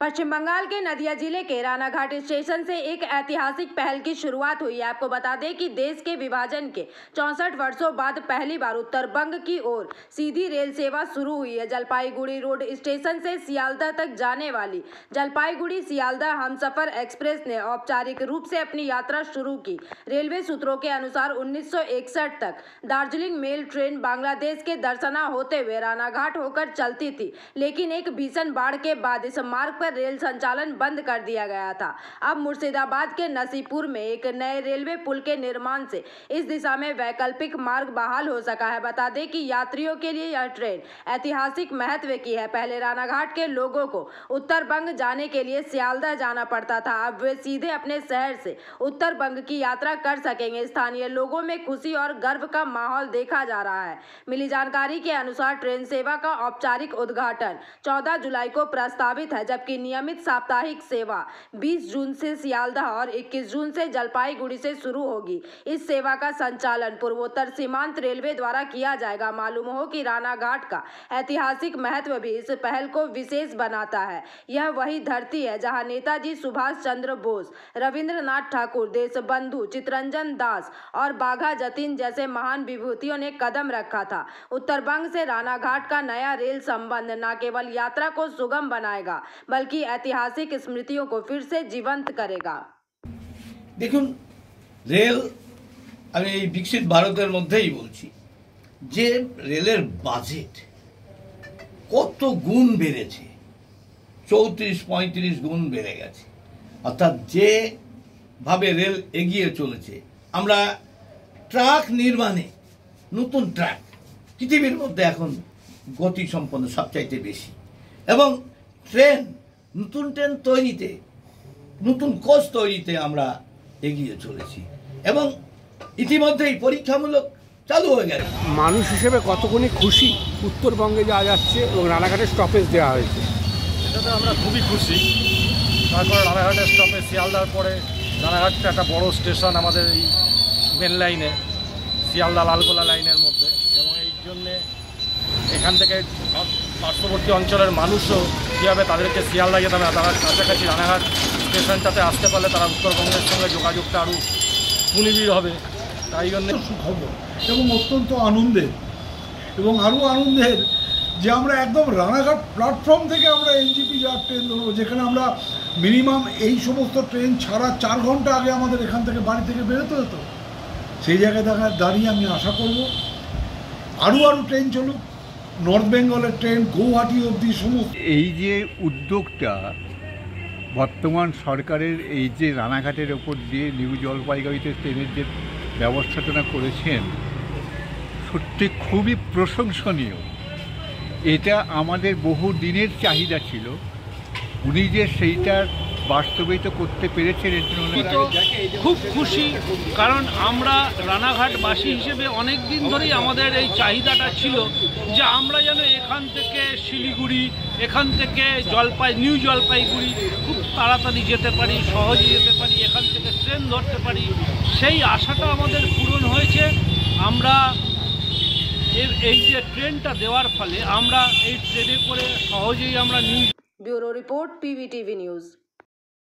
पश्चिम बंगाल के नदिया जिले के रानाघाट स्टेशन से एक ऐतिहासिक पहल की शुरुआत हुई है। आपको बता दें कि देश के विभाजन के 64 वर्षों बाद पहली बार उत्तर बंग की ओर सीधी रेल सेवा शुरू हुई है। जलपाईगुड़ी रोड स्टेशन से सियालदह तक जाने वाली जलपाईगुड़ी सियालदह हमसफर एक्सप्रेस ने औपचारिक रूप से अपनी यात्रा शुरू की। रेलवे सूत्रों के अनुसार 1961 तक दार्जिलिंग मेल ट्रेन बांग्लादेश के दर्शना होते हुए रानाघाट होकर चलती थी, लेकिन एक भीषण बाढ़ के बाद इस मार्ग रेल संचालन बंद कर दिया गया था। अब मुर्शिदाबाद के नसीपुर में एक नए रेलवे पुल के निर्माण से इस दिशा में वैकल्पिक मार्ग बहाल हो सका है। बता दें कि यात्रियों के लिए यह ट्रेन ऐतिहासिक महत्व की है। पहले रानाघाट के लोगों को उत्तर बंग जाने के लिए सियालदह जाना पड़ता था, अब वे सीधे अपने शहर से उत्तर बंग की यात्रा कर सकेंगे। स्थानीय लोगों में खुशी और गर्व का माहौल देखा जा रहा है। मिली जानकारी के अनुसार ट्रेन सेवा का औपचारिक उद्घाटन 14 जुलाई को प्रस्तावित है, जबकि नियमित साप्ताहिक सेवा 20 जून से सियालदह और 21 जून से जलपाईगुड़ी से शुरू होगी। इस सेवा का संचालन पूर्वोत्तर सीमांत रेलवे द्वारा किया जाएगा। मालूम हो कि रानाघाट का ऐतिहासिक महत्व भी इस पहल को विशेष बनाता है। यह वही धरती है जहां नेताजी सुभाष चंद्र बोस, रविंद्रनाथ ठाकुर, देशबंधु चित्तरंजन दास और बाघा जतीन जैसे महान विभूतियों ने कदम रखा था। उत्तर बंग से रानाघाट का नया रेल संबंध न केवल यात्रा को सुगम बनाएगा बल्कि ऐतिहासिक स्मृतियों को फिर से जीवंत करेगा। देखুন, রেল আমি এই বিকশিত ভারতের মধ্যেই বলছি যে রেলের বাজেট কত গুণ বেড়েছে, 34-35 গুণ বেড়ে গেছে। অর্থাৎ যে ভাবে রেল এগিয়ে চলেছে, আমরা ট্রাক নির্মাণে নতুন ট্রাক পৃথিবীর মধ্যে এখন গতি সম্পন্ন সবচাইতে বেশি, এবং ট্রেন নতুন ট্রেন তৈরিতে, নতুন কোচ তৈরিতে আমরা এগিয়ে চলেছি এবং ইতিমধ্যেই পরীক্ষামূলক চালু হয়ে গেছে। মানুষ হিসেবে কতখানি খুশি উত্তরবঙ্গে যাওয়া যাচ্ছে এবং রানাঘাটে স্টপেজ দেওয়া হয়েছে, এটাতে আমরা খুবই খুশি। তারপর রানাঘাটের স্টপেজ শিয়ালদার পরে রানাঘাটটা একটা বড় স্টেশন আমাদের এই মেন লাইনে, শিয়ালদা লালগোলা লাইনের মধ্যে, এবং এই জন্যে এখান থেকে পার্শ্ববর্তী অঞ্চলের মানুষও কীভাবে তাদেরকে শিয়ালদা যেতে হবে, তারা কাছাকাছি রানাঘাট স্টেশনটাতে আসতে পারলে তারা উত্তরবঙ্গের সঙ্গে যোগাযোগটা আরও সুনিবিড় হবে। তাই জন্য সুখবর এবং অত্যন্ত আনন্দের, এবং আরও আনন্দের যে আমরা একদম রানাঘাট প্ল্যাটফর্ম থেকে আমরা এনজিপি যাওয়ার ট্রেন ধরবো, যেখানে আমরা মিনিমাম এই সমস্ত ট্রেন ছাড়া 4 ঘন্টা আগে আমাদের এখান থেকে বাড়ি থেকে বেরোতে হতো। সেই জায়গায় দাঁড়িয়ে আমি আশা করব আরও ট্রেন চলুক, নর্থ বেঙ্গলের ট্রেন গৌহাটি অবধি সমস্ত। এই যে উদ্যোগটা বর্তমান সরকারের, এই যে রানাঘাটের ওপর দিয়ে নিউ জলপাইগুড়িতে ট্রেনের যে ব্যবস্থাপনা করেছেন, সত্যি খুবই প্রশংসনীয়। এটা আমাদের বহু দিনের চাহিদা ছিল, উনি যে সেইটা বাস্তবায়িত করতে পেরেছেন এর জন্য খুব খুশি। কারণ আমরা রানাঘাটবাসী হিসেবে অনেক দিন ধরেই আমাদের এই চাহিদাটা ছিল যে আমরা যেন এখান থেকে শিলিগুড়ি, এখান থেকে নিউ জলপাইগুড়ি খুব তাড়াতাড়ি যেতে পারি, সহজে যেতে পারি, এখান থেকে ট্রেন ধরতে পারি। সেই আশাটা আমাদের পূরণ হয়েছে। আমরা এই যে ট্রেনটা দেওয়ার ফলে আমরা এই ট্রেনে করে সহজেই আমরা ব্যুরো রিপোর্ট, PVTV নিউজ।